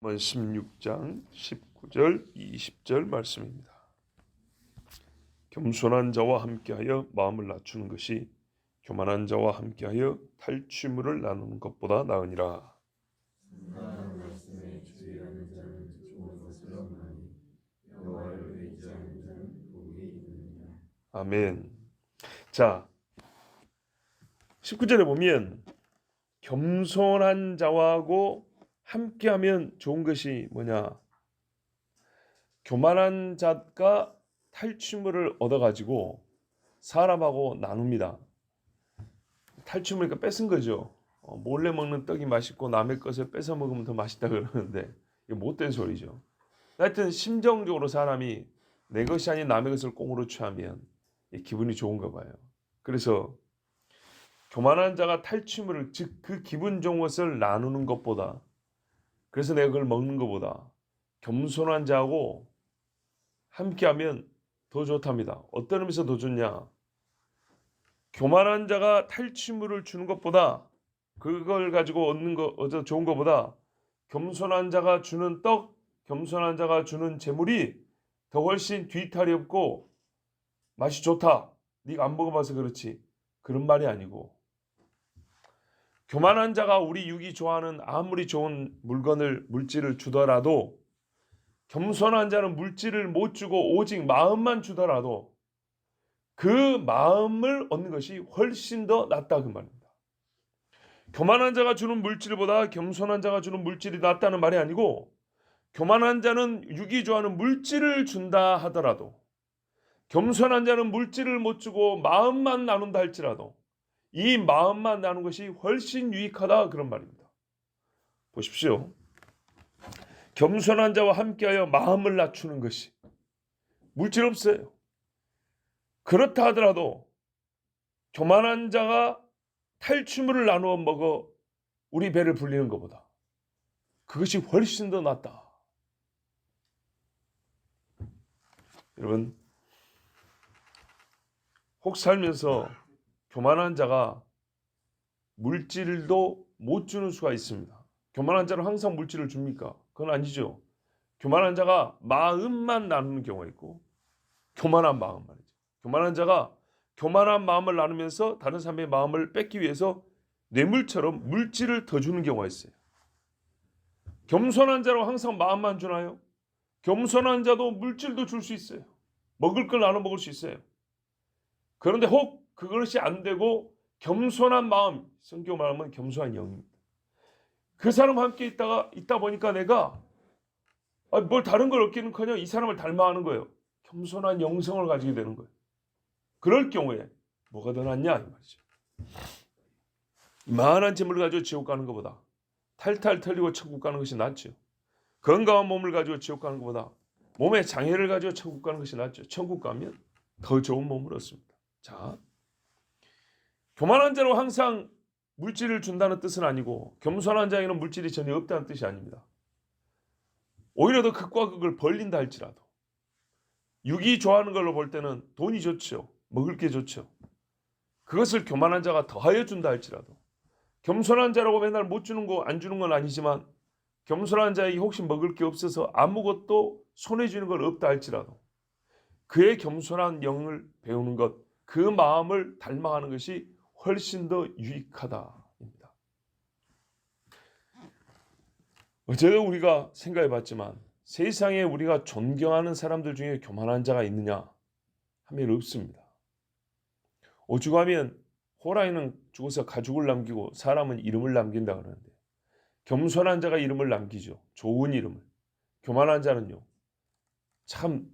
16장 19절 20절 말씀입니다. 겸손한 자와 함께하여 마음을 낮추는 것이 교만한 자와 함께하여 탈취물을 나누는 것보다 나으니라. 아멘. 자, 19절에 보면 겸손한 자와하고 함께하면 좋은 것이 뭐냐? 교만한 자가 탈취물을 얻어가지고 사람하고 나눕니다. 탈취물이니까 뺏은 거죠. 몰래 먹는 떡이 맛있고 남의 것을 뺏어 먹으면 더 맛있다 그러는데 이게 못된 소리죠. 하여튼 심정적으로 사람이 내 것이 아닌 남의 것을 꽁으로 취하면 기분이 좋은가 봐요. 그래서 교만한 자가 탈취물을, 즉 그 기분 좋은 것을 나누는 것보다, 그래서 내가 그걸 먹는 것보다 겸손한 자하고 함께하면 더 좋답니다. 어떤 의미에서 더 좋냐? 교만한 자가 탈취물을 주는 것보다, 그걸 가지고 얻는 거 좋은 것보다 겸손한 자가 주는 떡, 겸손한 자가 주는 재물이 더 훨씬 뒤탈이 없고 맛이 좋다. 네가 안 먹어봐서 그렇지. 그런 말이 아니고, 교만한 자가 우리 육이 좋아하는 아무리 좋은 물질을 주더라도, 겸손한 자는 물질을 못 주고 오직 마음만 주더라도 그 마음을 얻는 것이 훨씬 더 낫다 그 말입니다. 교만한 자가 주는 물질보다 겸손한 자가 주는 물질이 낫다는 말이 아니고, 교만한 자는 육이 좋아하는 물질을 준다 하더라도, 겸손한 자는 물질을 못 주고 마음만 나눈다 할지라도 이 마음만 나누는 것이 훨씬 유익하다 그런 말입니다. 보십시오. 겸손한 자와 함께하여 마음을 낮추는 것이, 물질 없어요. 그렇다 하더라도 교만한 자가 탈취물을 나누어 먹어 우리 배를 불리는 것보다 그것이 훨씬 더 낫다. 여러분, 혹 살면서 교만한 자가 물질도 못 주는 수가 있습니다. 교만한 자는 항상 물질을 줍니까? 그건 아니죠. 교만한 자가 마음만 나누는 경우가 있고, 교만한 마음 말이죠. 교만한 자가 교만한 마음을 나누면서 다른 사람의 마음을 뺏기 위해서 뇌물처럼 물질을 더 주는 경우가 있어요. 겸손한 자로 항상 마음만 주나요? 겸손한 자도 물질도 줄 수 있어요. 먹을 걸 나눠 먹을 수 있어요. 그런데 혹 그것이 안 되고 겸손한 마음, 성경 말하면 겸손한 영입니다. 그 사람과 함께 있다 보니까 내가 뭘 다른 걸 얻기는커녕 이 사람을 닮아가는 거예요. 겸손한 영성을 가지게 되는 거예요. 그럴 경우에 뭐가 더 낫냐 이 말이죠. 이만한 재물을 가지고 지옥 가는 것보다 탈탈 털리고 천국 가는 것이 낫죠. 건강한 몸을 가지고 지옥 가는 것보다 몸에 장애를 가지고 천국 가는 것이 낫죠. 천국 가면 더 좋은 몸을 얻습니다. 자, 교만한 자로 항상 물질을 준다는 뜻은 아니고, 겸손한 자에게는 물질이 전혀 없다는 뜻이 아닙니다. 오히려 더 극과 극을 벌린다 할지라도, 육이 좋아하는 걸로 볼 때는 돈이 좋죠. 먹을 게 좋죠. 그것을 교만한 자가 더하여 준다 할지라도, 겸손한 자라고 맨날 못 주는 거 안 주는 건 아니지만, 겸손한 자에게 혹시 먹을 게 없어서 아무것도 손에 쥐는 건 없다 할지라도 그의 겸손한 영을 배우는 것, 그 마음을 닮아가는 것이 훨씬 더 유익하다입니다. 어제도 우리가 생각해 봤지만 세상에 우리가 존경하는 사람들 중에 교만한 자가 있느냐 하면 없습니다. 오죽하면 호랑이는 죽어서 가죽을 남기고 사람은 이름을 남긴다 그러는데, 겸손한 자가 이름을 남기죠. 좋은 이름을. 교만한 자는요, 참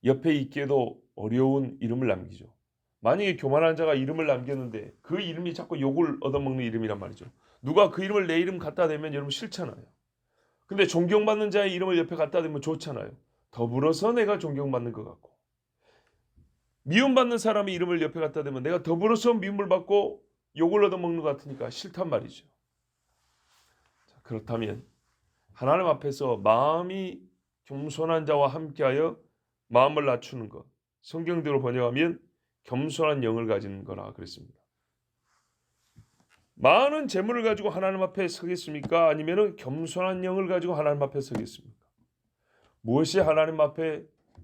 옆에 있기에도 어려운 이름을 남기죠. 만약에 교만한 자가 이름을 남겼는데 그 이름이 자꾸 욕을 얻어먹는 이름이란 말이죠. 누가 그 이름을 내 이름 갖다 대면 여러분 싫잖아요. 근데 존경받는 자의 이름을 옆에 갖다 대면 좋잖아요. 더불어서 내가 존경받는 것 같고, 미움받는 사람의 이름을 옆에 갖다 대면 내가 더불어서 미움을 받고 욕을 얻어먹는 것 같으니까 싫단 말이죠. 자, 그렇다면 하나님 앞에서 마음이 겸손한 자와 함께하여 마음을 낮추는 것, 성경대로 번역하면 겸손한 영을 가진 거라 그랬습니다. 많은 재물을 가지고 하나님 앞에 서겠습니까? 아니면은 겸손한 영을 가지고 하나님 앞에 서겠습니까? 무엇이 하나님 앞에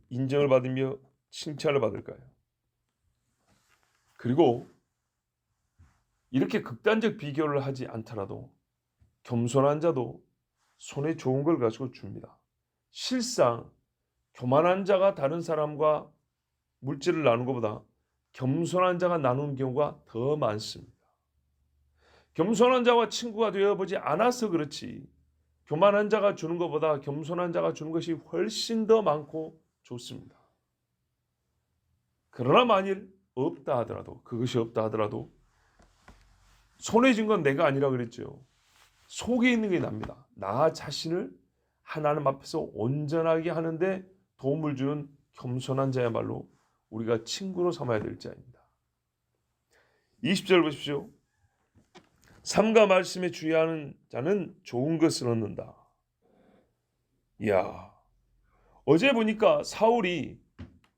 인정을 받으며 칭찬을 받을까요? 그리고 이렇게 극단적 비교를 하지 않더라도 겸손한 자도 손에 좋은 걸 가지고 줍니다. 실상 교만한 자가 다른 사람과 물질을 나누는 것보다 겸손한 자가 나누는 경우가 더 많습니다. 겸손한 자와 친구가 되어보지 않아서 그렇지 교만한 자가 주는 것보다 겸손한 자가 주는 것이 훨씬 더 많고 좋습니다. 그러나 만일 없다 하더라도 그것이 없다 하더라도 손에 쥔 건 내가 아니라 그랬죠. 속에 있는 게 납니다. 나 자신을 하나님 앞에서 온전하게 하는데 도움을 주는 겸손한 자야말로 우리가 친구로 삼아야 될 자입니다. 20절 보십시오. 삼가 말씀에 주의하는 자는 좋은 것을 얻는다. 이야, 어제 보니까 사울이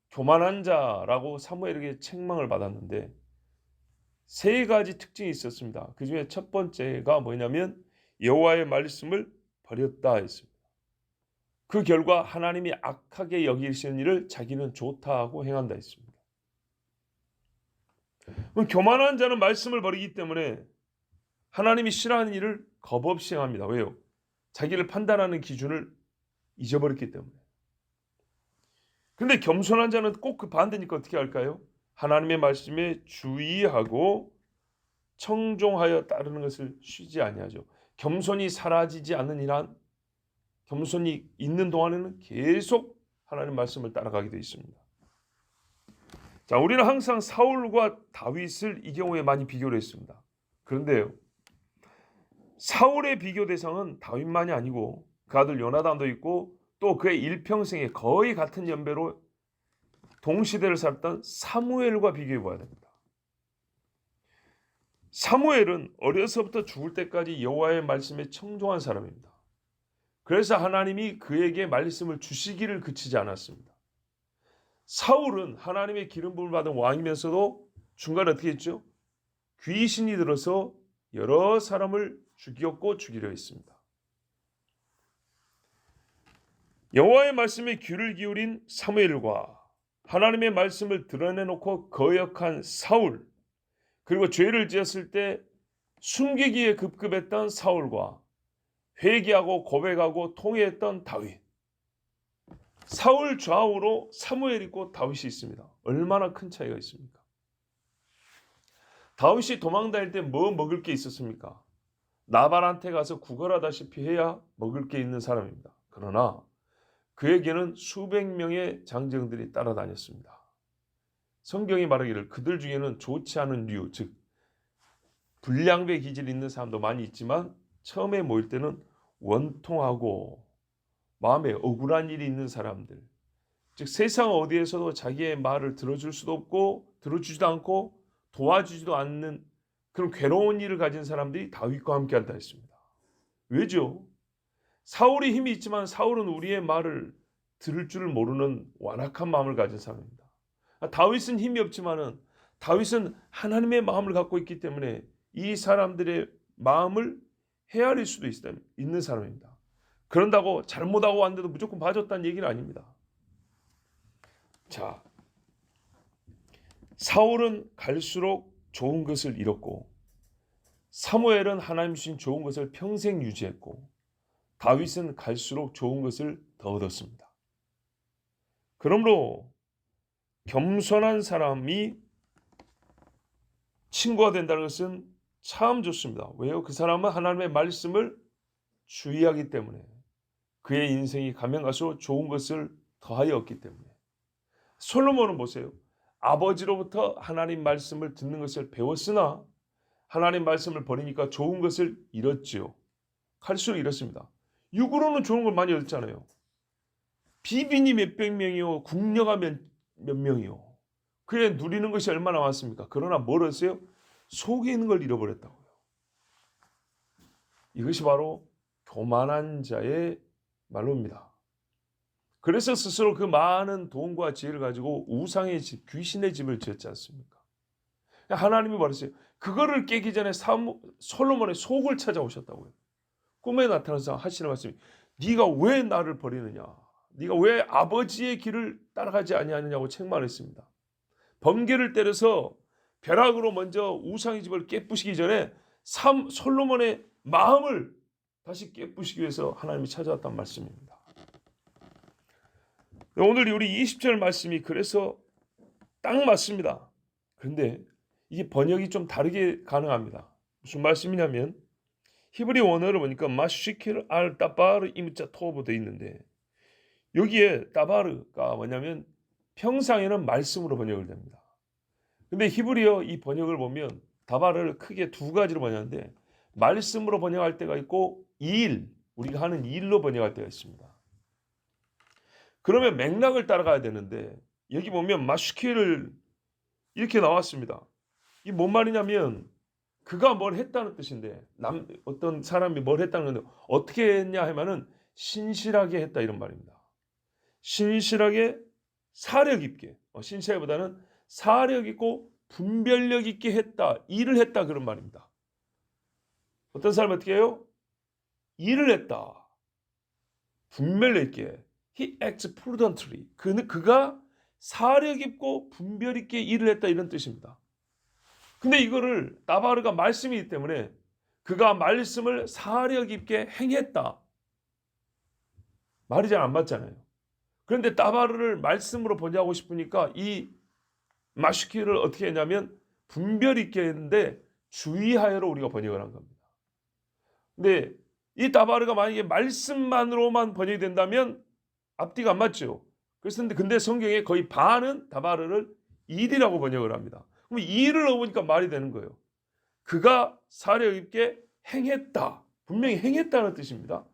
교만한 자라고 사무엘에게 책망을 받았는데 세 가지 특징이 있었습니다. 그 중에 첫 번째가 뭐냐면 여호와의 말씀을 버렸다 했습니다. 그 결과 하나님이 악하게 여기시는 일을 자기는 좋다 하고 행한다 했습니다. 그럼 교만한 자는 말씀을 버리기 때문에 하나님이 싫어하는 일을 겁없이 행합니다. 왜요? 자기를 판단하는 기준을 잊어버렸기 때문에. 근데 겸손한 자는 꼭 그 반대니까 어떻게 할까요? 하나님의 말씀에 주의하고 청종하여 따르는 것을 쉬지 아니하죠. 겸손이 사라지지 않는 이란 겸손이 있는 동안에는 계속 하나님 말씀을 따라가게 되어 있습니다. 자, 우리는 항상 사울과 다윗을 이 경우에 많이 비교를 했습니다. 그런데요, 사울의 비교 대상은 다윗만이 아니고 그 아들 요나단도 있고 또 그의 일평생에 거의 같은 연배로 동시대를 살았던 사무엘과 비교해 봐야 됩니다. 사무엘은 어려서부터 죽을 때까지 여호와의 말씀에 청종한 사람입니다. 그래서 하나님이 그에게 말씀을 주시기를 그치지 않았습니다. 사울은 하나님의 기름 부음을 받은 왕이면서도 중간에 어떻게 했죠? 귀신이 들어서 여러 사람을 죽였고 죽이려 했습니다. 여호와의 말씀에 귀를 기울인 사무엘과 하나님의 말씀을 드러내놓고 거역한 사울, 그리고 죄를 지었을 때 숨기기에 급급했던 사울과 회개하고 고백하고 통회했던 다윗. 사울 좌우로 사무엘 있고 다윗이 있습니다. 얼마나 큰 차이가 있습니까? 다윗이 도망 다닐 때 뭐 먹을 게 있었습니까? 나발한테 가서 구걸하다시피 해야 먹을 게 있는 사람입니다. 그러나 그에게는 수백 명의 장정들이 따라다녔습니다. 성경이 말하기를 그들 중에는 좋지 않은 류, 즉 불량배 기질이 있는 사람도 많이 있지만 처음에 모일 때는 원통하고 마음에 억울한 일이 있는 사람들, 즉 세상 어디에서도 자기의 말을 들어줄 수도 없고 들어주지도 않고 도와주지도 않는 그런 괴로운 일을 가진 사람들이 다윗과 함께 한다 했습니다. 왜죠? 사울이 힘이 있지만 사울은 우리의 말을 들을 줄 모르는 완악한 마음을 가진 사람입니다. 다윗은 힘이 없지만은 다윗은 하나님의 마음을 갖고 있기 때문에 이 사람들의 마음을 헤아릴 수도 있는 사람입니다. 그런다고 잘못하고 왔는데도 무조건 봐줬다는 얘기는 아닙니다. 자, 사울은 갈수록 좋은 것을 잃었고 사무엘은 하나님 주신 좋은 것을 평생 유지했고 다윗은 갈수록 좋은 것을 더 얻었습니다. 그러므로 겸손한 사람이 친구가 된다는 것은 참 좋습니다. 왜요? 그 사람은 하나님의 말씀을 주의하기 때문에 그의 인생이 가면 갈수록 좋은 것을 더하여 얻기 때문에. 솔로몬은 보세요. 아버지로부터 하나님 말씀을 듣는 것을 배웠으나 하나님 말씀을 버리니까 좋은 것을 잃었지요. 갈수록 잃었습니다. 육으로는 좋은 걸 많이 얻었잖아요. 비빈이 몇백 명이요, 궁녀가 몇 명이요. 그에 누리는 것이 얼마나 많습니까? 그러나 뭘 얻었어요? 속에 있는 걸 잃어버렸다고요. 이것이 바로 교만한 자의 말로입니다. 그래서 스스로 그 많은 돈과 지혜를 가지고 우상의 집, 귀신의 집을 지었지 않습니까? 하나님이 말했어요. 그거를 깨기 전에 솔로몬의 속을 찾아오셨다고요. 꿈에 나타나서 하시는 말씀이 네가 왜 나를 버리느냐, 네가 왜 아버지의 길을 따라가지 아니하느냐고 책망했습니다. 번개를 때려서 벼락으로 먼저 우상의 집을 깨부시기 전에 솔로몬의 마음을 다시 깨부시기 위해서 하나님이 찾아왔단 말씀입니다. 오늘 우리 20절 말씀이 그래서 딱 맞습니다. 그런데 이게 번역이 좀 다르게 가능합니다. 무슨 말씀이냐면 히브리 원어를 보니까 마시킬 알 따바르 이무자 토브 되어 있는데 여기에 따바르가 뭐냐면 평상에는 말씀으로 번역을 됩니다. 근데 히브리어 이 번역을 보면 다바르를 크게 두 가지로 번역하는데 말씀으로 번역할 때가 있고 우리가 하는 일로 번역할 때가 있습니다. 그러면 맥락을 따라가야 되는데 여기 보면 마시킬을 이렇게 나왔습니다. 이게 뭔 말이냐면 그가 뭘 했다는 뜻인데 어떤 사람이 뭘 했다는 건데 어떻게 했냐 하면은 신실하게 했다 이런 말입니다. 신실하게 사력 있게 신실하기보다는 사력 있고 분별력 있게 했다, 일을 했다 그런 말입니다. 어떤 사람이 어떻게 해요? 일을 했다, 분별력 있게. He acts prudently. 그가 사력 있고 분별 있게 일을 했다 이런 뜻입니다. 근데 이거를 따바르가 말씀이기 때문에 그가 말씀을 사력 있게 행했다. 말이 잘 안 맞잖아요. 그런데 따바르를 말씀으로 번역하고 싶으니까 이 마시키를 어떻게 했냐면 분별 있게 했는데 주의하여로 우리가 번역을 한 겁니다. 근데 이 따바르가 만약에 말씀만으로만 번역이 된다면 앞뒤가 안 맞죠. 근데 성경에 거의 반은 따바르를 일이라고 번역을 합니다. 그럼 일을 넣어보니까 말이 되는 거예요. 그가 사력 있게 행했다. 분명히 행했다는 뜻입니다.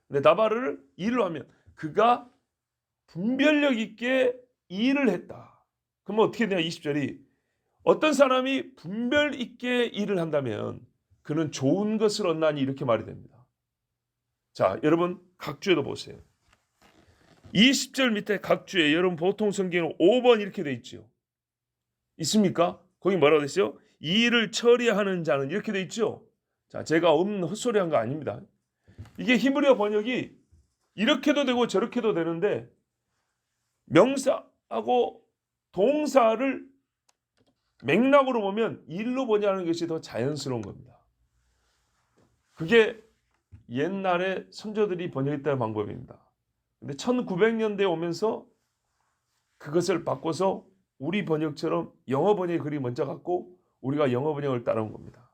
근데 따바르를 일로 하면 그가 분별력 있게 일을 했다. 그러면 어떻게 되냐 20절이 어떤 사람이 분별 있게 일을 한다면 그는 좋은 것을 얻나니 이렇게 말이 됩니다. 자, 여러분 각주에도 보세요. 20절 밑에 각주에 여러분 보통 성경은 5번 이렇게 돼 있죠. 있습니까? 거기 뭐라고 돼 있어요? 이 일을 처리하는 자는 이렇게 돼 있죠. 자, 제가 없는 헛소리한 거 아닙니다. 이게 히브리어 번역이 이렇게도 되고 저렇게도 되는데 명사하고 동사를 맥락으로 보면 일로 번역하는 것이 더 자연스러운 겁니다. 그게 옛날에 선조들이 번역했다는 방법입니다. 근데 1900년대에 오면서 그것을 바꿔서 우리 번역처럼 영어 번역의 글이 먼저 갔고 우리가 영어 번역을 따라온 겁니다.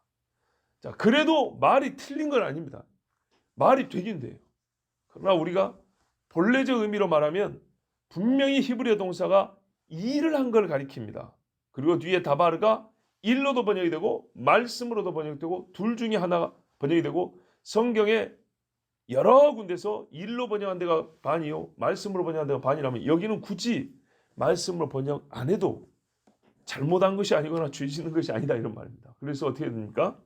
자, 그래도 말이 틀린 건 아닙니다. 말이 되긴 돼요. 그러나 우리가 본래적 의미로 말하면 분명히 히브리어 동사가 일을 한 걸 가리킵니다. 그리고 뒤에 다바르가 일로도 번역이 되고 말씀으로도 번역이 되고 둘 중에 하나가 번역이 되고 성경에 여러 군데서 일로 번역한 데가 반이요 말씀으로 번역한 데가 반이라면 여기는 굳이 말씀으로 번역 안 해도 잘못한 것이 아니거나 죄 짓는 것이 아니다 이런 말입니다. 그래서 어떻게 됩니까?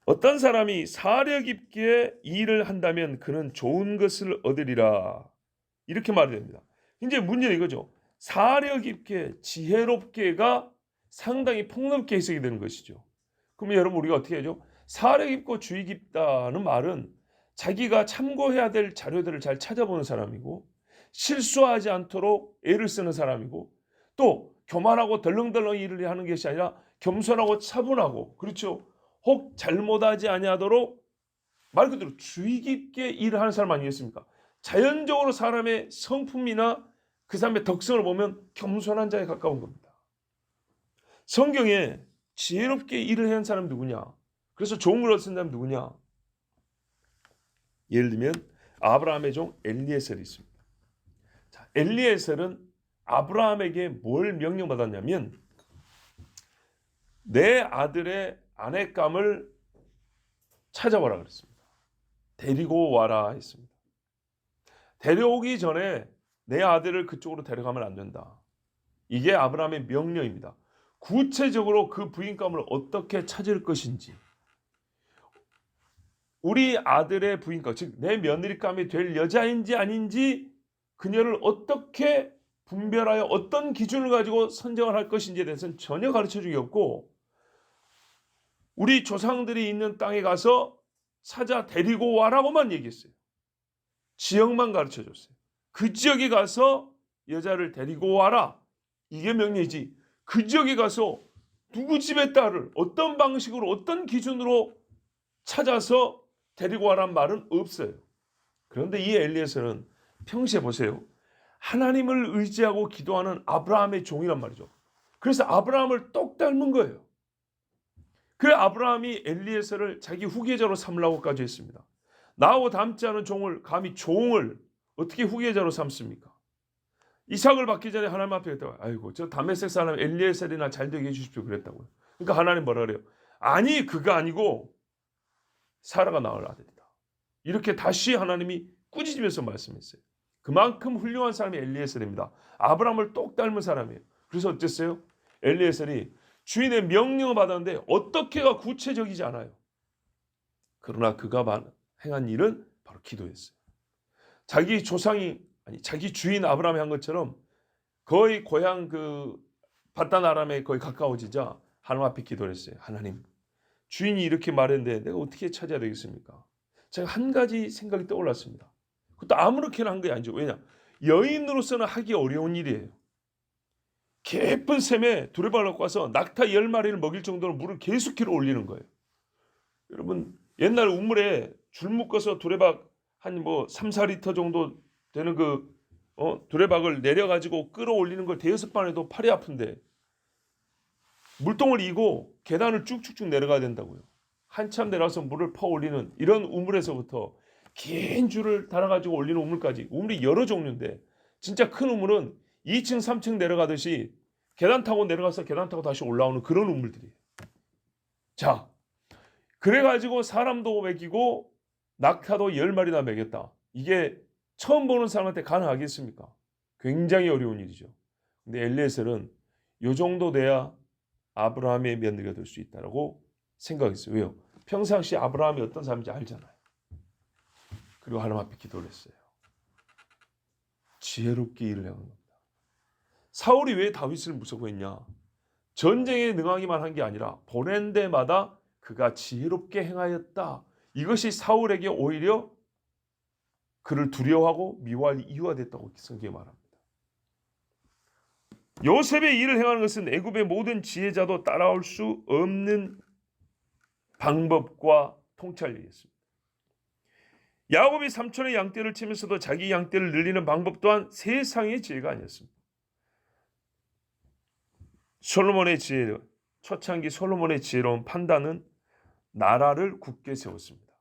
어떤 사람이 사력 있게 일을 한다면 그는 좋은 것을 얻으리라 이렇게 말이 됩니다. 이제 문제는 이거죠. 사력 있게 지혜롭게가 상당히 폭넓게 해석이 되는 것이죠. 그러면 여러분 우리가 어떻게 하죠? 사력 있고 주의 깊다는 말은 자기가 참고해야 될 자료들을 잘 찾아보는 사람이고 실수하지 않도록 애를 쓰는 사람이고 또 교만하고 덜렁덜렁 일을 하는 것이 아니라 겸손하고 차분하고 그렇죠. 혹 잘못하지 아니하도록 말 그대로 주의 깊게 일을 하는 사람 아니겠습니까? 자연적으로 사람의 성품이나 그 사람의 덕성을 보면 겸손한 자에 가까운 겁니다. 성경에 지혜롭게 일을 한 사람이 누구냐? 그래서 좋은 걸 얻은 사람이 누구냐? 예를 들면 아브라함의 종 엘리에셀이 있습니다. 자, 엘리에셀은 아브라함에게 뭘 명령받았냐면 내 아들의 아내감을 찾아와라 그랬습니다. 데리고 와라 했습니다. 데려오기 전에 내 아들을 그쪽으로 데려가면 안 된다. 이게 아브라함의 명령입니다. 구체적으로 그 부인감을 어떻게 찾을 것인지 우리 아들의 부인감, 즉 내 며느리감이 될 여자인지 아닌지 그녀를 어떻게 분별하여 어떤 기준을 가지고 선정을 할 것인지에 대해서는 전혀 가르쳐 주기 없고, 우리 조상들이 있는 땅에 가서 사자 데리고 와라고만 얘기했어요. 지역만 가르쳐 줬어요. 그 지역에 가서 여자를 데리고 와라, 이게 명령이지, 그 지역에 가서 누구 집의 딸을 어떤 방식으로 어떤 기준으로 찾아서 데리고 와란 말은 없어요. 그런데 이 엘리에셀은 평시에 보세요, 하나님을 의지하고 기도하는 아브라함의 종이란 말이죠. 그래서 아브라함을 똑 닮은 거예요. 그래 아브라함이 엘리에셀을 자기 후계자로 삼으려고까지 했습니다. 나하고 닮지 않은 종을, 감히 종을 어떻게 후계자로 삼습니까? 이삭을 받기 전에 하나님 앞에 했다고, 아이고 저 다메섹 사람 엘리에셀이나 잘 되게 해주십시오 그랬다고요. 그러니까 하나님 뭐라 그래요? 아니 그거 아니고 사라가 낳을 아들이다. 이렇게 다시 하나님이 꾸짖으면서 말씀했어요. 그만큼 훌륭한 사람이 엘리에셀입니다. 아브라함을 똑 닮은 사람이에요. 그래서 어땠어요? 엘리에셀이 주인의 명령을 받았는데 어떻게가 구체적이지 않아요. 그러나 그가 행한 일은 바로 기도였어요. 자기 조상이, 아니 자기 주인 아브라함이 한 것처럼 거의 고향 그 바단 아람에 거의 가까워지자 하나님 앞에 기도를 했어요. 하나님, 주인이 이렇게 말했는데 내가 어떻게 찾아야 되겠습니까? 제가 한 가지 생각이 떠올랐습니다. 그것도 아무렇게나 한 게 아니죠. 왜냐? 여인으로서는 하기 어려운 일이에요. 깊은 샘에 두레박을 갖고 와서 낙타 10마리를 먹일 정도로 물을 계속 길어 올리는 거예요. 여러분 옛날 우물에 줄 묶어서 두레박 한 3, 4리터 정도 되는 두레박을 내려가지고 끌어올리는 걸 대여섯 번 해도 팔이 아픈데 물동을 이고 계단을 쭉쭉쭉 내려가야 된다고요. 한참 내려가서 물을 퍼 올리는 이런 우물에서부터 긴 줄을 달아가지고 올리는 우물까지, 우물이 여러 종류인데 진짜 큰 우물은 2층 3층 내려가듯이 계단 타고 내려가서 계단 타고 다시 올라오는 그런 우물들이에요. 자, 그래가지고 사람도 먹이고 낙타도 10마리나 먹였다. 이게 처음 보는 사람한테 가능하겠습니까? 굉장히 어려운 일이죠. 근데 엘리에셀은 이 정도 돼야 아브라함의 며느리가 될 수 있다고 생각했어요. 왜요? 평상시 아브라함이 어떤 사람인지 알잖아요. 그리고 하나님 앞에 기도를 했어요. 지혜롭게 일을 행한 겁니다. 사울이 왜 다윗을 무서워했냐? 전쟁에 능하기만 한 게 아니라 보낸 데마다 그가 지혜롭게 행하였다. 이것이 사울에게 오히려 그를 두려워하고 미워할 이유가 됐다고 성경에 말합니다. 요셉의 일을 행하는 것은 애굽의 모든 지혜자도 따라올 수 없는 방법과 통찰력이었습니다. 야곱이 삼촌의 양떼를 치면서도 자기 양떼를 늘리는 방법 또한 세상의 지혜가 아니었습니다. 솔로몬의 지혜, 초창기 솔로몬의 지혜로운 판단은 나라를 굳게 세웠습니다.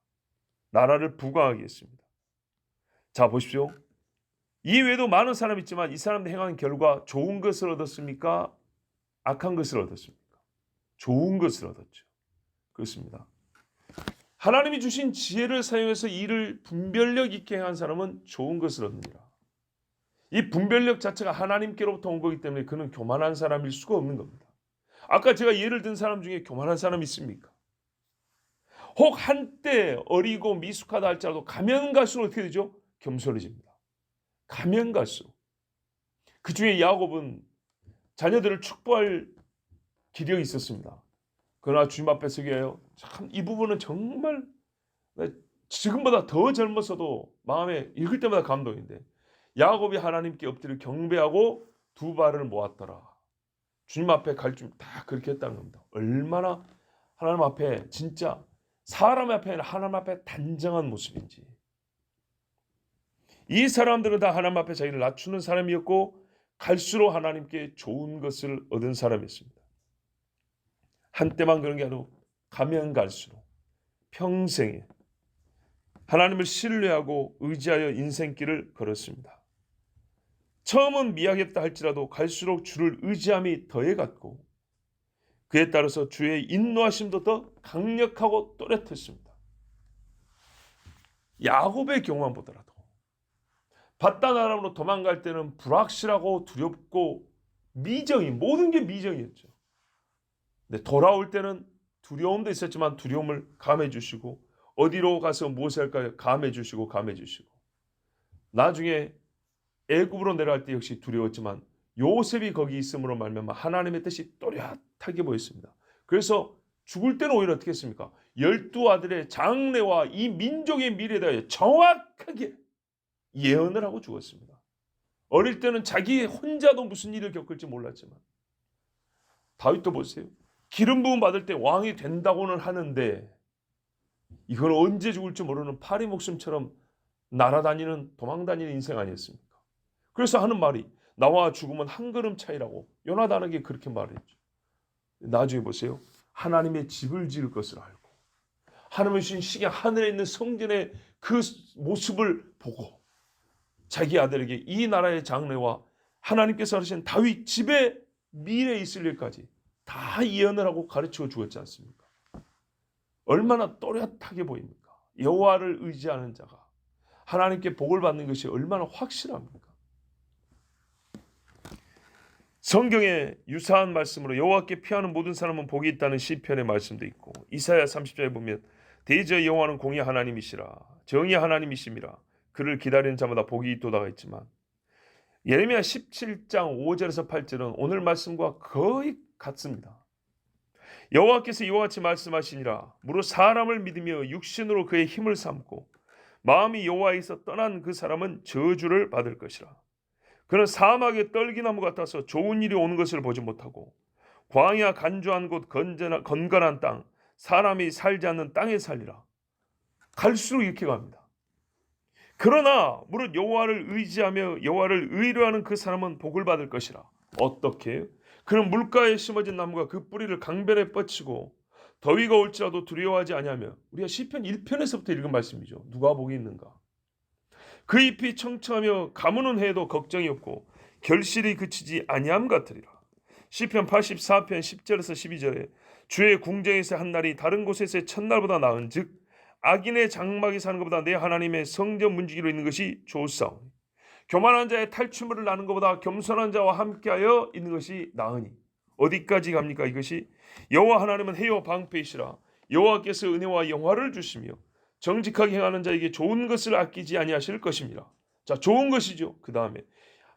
나라를 부강하게 했습니다. 자 보십시오. 이 외에도 많은 사람이 있지만 이 사람들 행한 결과 좋은 것을 얻었습니까? 악한 것을 얻었습니까? 좋은 것을 얻었죠. 그렇습니다. 하나님이 주신 지혜를 사용해서 일을 분별력 있게 행한 사람은 좋은 것을 얻습니다. 이 분별력 자체가 하나님께로부터 온 거기 때문에 그는 교만한 사람일 수가 없는 겁니다. 아까 제가 예를 든 사람 중에 교만한 사람이 있습니까? 혹 한때 어리고 미숙하다 할지라도 가면 갈수록 어떻게 되죠? 겸손해집니다. 가면 갈수록. 그 중에 야곱은 자녀들을 축복할 기력이 있었습니다. 그러나 주님 앞에 서기에요. 참 이 부분은 정말 지금보다 더 젊었어도 마음에 읽을 때마다 감동인데, 야곱이 하나님께 엎드려 경배하고 두 발을 모았더라. 주님 앞에 갈 줄 다 그렇게 했다는 겁니다. 얼마나 하나님 앞에 진짜 사람 앞에 아니라 하나님 앞에 단정한 모습인지. 이 사람들은 다 하나님 앞에 자기를 낮추는 사람이었고 갈수록 하나님께 좋은 것을 얻은 사람이었습니다. 한때만 그런 게 아니고 가면 갈수록 평생에 하나님을 신뢰하고 의지하여 인생길을 걸었습니다. 처음은 미약했다 할지라도 갈수록 주를 의지함이 더해갔고 그에 따라서 주의 인도하심도 더 강력하고 또렷했습니다. 야곱의 경우만 보더라도 바단 아람으로 도망갈 때는 불확실하고 두렵고 모든 게 미정이었죠. 근데 돌아올 때는 두려움도 있었지만 두려움을 감해 주시고 어디로 가서 무엇을 할까요? 감해 주시고 나중에 애굽으로 내려갈 때 역시 두려웠지만 요셉이 거기 있음으로 말미암아 하나님의 뜻이 또렷하게 보였습니다. 그래서 죽을 때는 오히려 어떻게 했습니까? 12 아들의 장래와 이 민족의 미래에 대하여 정확하게 예언을 하고 죽었습니다. 어릴 때는 자기 혼자도 무슨 일을 겪을지 몰랐지만 다윗도 보세요. 기름 부음 받을 때 왕이 된다고는 하는데 이건 언제 죽을지 모르는 파리 목숨처럼 날아다니는 도망다니는 인생 아니었습니까? 그래서 하는 말이 나와 죽음은 한 걸음 차이라고 요나단에게 그렇게 말했죠. 나중에 보세요. 하나님의 집을 지을 것을 알고 하나님의 주신 시계 하늘에 있는 성전의 그 모습을 보고 자기 아들에게 이 나라의 장래와 하나님께서 하신 다윗 집의 미래에 있을 일까지 다 예언을 하고 가르쳐 주었지 않습니까? 얼마나 또렷하게 보입니까? 여호와를 의지하는 자가 하나님께 복을 받는 것이 얼마나 확실합니까? 성경에 유사한 말씀으로 여호와께 피하는 모든 사람은 복이 있다는 시편의 말씀도 있고 이사야 30장에 보면 대저 여호와는 공의 하나님이시라 정의 하나님이심이라 그를 기다리는 자마다 복이 있도다가 있지만 예레미야 17장 5절에서 8절은 오늘 말씀과 거의 같습니다. 여호와께서 이와 같이 말씀하시니라 무릇 사람을 믿으며 육신으로 그의 힘을 삼고 마음이 여호와에서 떠난 그 사람은 저주를 받을 것이라. 그는 사막의 떨기나무 같아서 좋은 일이 오는 것을 보지 못하고 광야 간주한 곳 건건한 땅 사람이 살지 않는 땅에 살리라. 갈수록 이렇게 갑니다. 그러나 무릇 여호와를 의지하며 여호와를 의뢰하는 그 사람은 복을 받을 것이라. 어떻게? 그는 물가에 심어진 나무가 그 뿌리를 강변에 뻗치고 더위가 올지라도 두려워하지 아니하며 우리가 시편 1편에서부터 읽은 말씀이죠. 누가 복이 있는가? 그 잎이 청청하며 가무는 해에도 걱정이 없고 결실이 그치지 아니함 같으리라. 시편 84편 10절에서 12절에 주의 궁정에서 한 날이 다른 곳에서의 첫날보다 나은즉 악인의 장막에 사는 것보다 내 하나님의 성전 문지기로 있는 것이 좋사오니 교만한 자의 탈취물을 나는 것보다 겸손한 자와 함께하여 있는 것이 나으니 어디까지 갑니까? 이것이 여호와 하나님은 해요 방패이시라. 여호와께서 은혜와 영화를 주시며 정직하게 행하는 자에게 좋은 것을 아끼지 아니하실 것입니다. 자, 좋은 것이죠. 그 다음에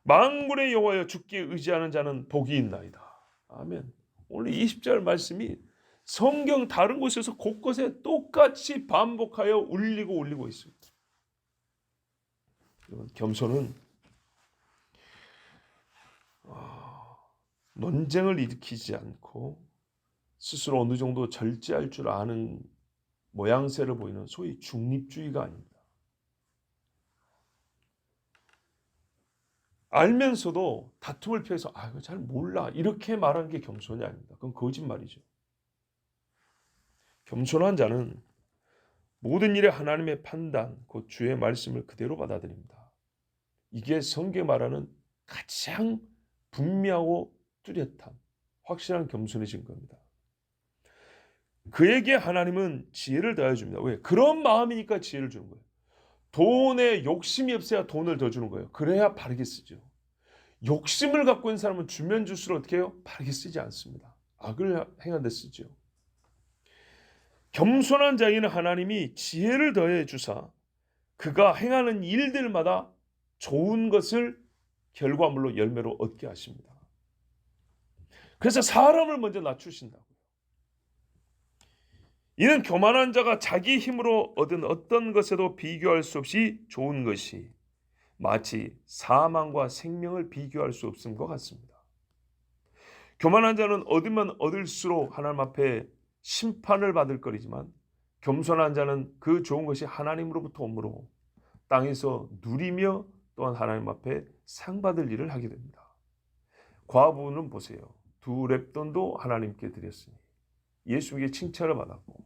만군의 여호와여 주께 의지하는 자는 복이 있나이다. 아멘. 오늘 20절 말씀이 성경 다른 곳에서 곳곳에 똑같이 반복하여 울리고 있습니다. 겸손은 논쟁을 일으키지 않고 스스로 어느 정도 절제할 줄 아는 모양새를 보이는 소위 중립주의가 아닙니다. 알면서도 다툼을 피해서 이거 잘 몰라 이렇게 말하는 게 겸손이 아닙니다. 그건 거짓말이죠. 겸손한 자는 모든 일에 하나님의 판단, 곧 주의 말씀을 그대로 받아들입니다. 이게 성경에 말하는 가장 분명하고 뚜렷한 확실한 겸손의 증거입니다. 그에게 하나님은 지혜를 더해줍니다. 왜? 그런 마음이니까 지혜를 주는 거예요. 돈에 욕심이 없어야 돈을 더 주는 거예요. 그래야 바르게 쓰죠. 욕심을 갖고 있는 사람은 주면 줄수록 어떻게 해요? 바르게 쓰지 않습니다. 악을 행한 데 쓰죠. 겸손한 자에게는 하나님이 지혜를 더해 주사 그가 행하는 일들마다 좋은 것을 결과물로 열매로 얻게 하십니다. 그래서 사람을 먼저 낮추신다고요. 이는 교만한 자가 자기 힘으로 얻은 어떤 것에도 비교할 수 없이 좋은 것이 마치 사망과 생명을 비교할 수 없음과 같습니다. 교만한 자는 얻으면 얻을수록 하나님 앞에 심판을 받을 거리지만 겸손한 자는 그 좋은 것이 하나님으로부터 오므로 땅에서 누리며 또한 하나님 앞에 상 받을 일을 하게 됩니다. 과부는 보세요. 2렙돈도 하나님께 드렸으니 예수에게 칭찬을 받았고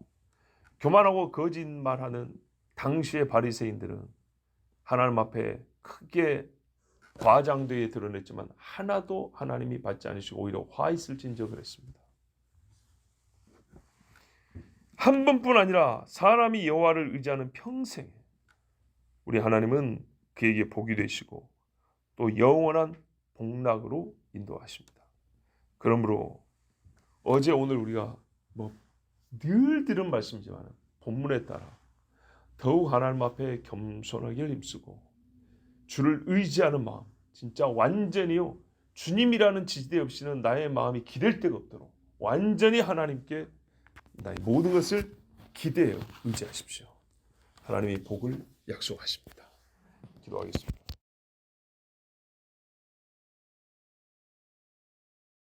교만하고 거짓말하는 당시의 바리새인들은 하나님 앞에 크게 과장되게 드러냈지만 하나도 하나님이 받지 않으시고 오히려 화 있을진저 그랬습니다. 한 번뿐 아니라 사람이 여호와를 의지하는 평생 우리 하나님은 그에게 복이 되시고 또 영원한 복락으로 인도하십니다. 그러므로 어제 오늘 우리가 늘 들은 말씀이지만 본문에 따라 더욱 하나님 앞에 겸손하게 힘쓰고 주를 의지하는 마음 진짜 완전히요. 주님이라는 지지대 없이는 나의 마음이 기댈 데가 없도록 완전히 하나님께 나의 모든 것을 기대어 의지하십시오. 하나님이 복을 약속하십니다. 기도하겠습니다.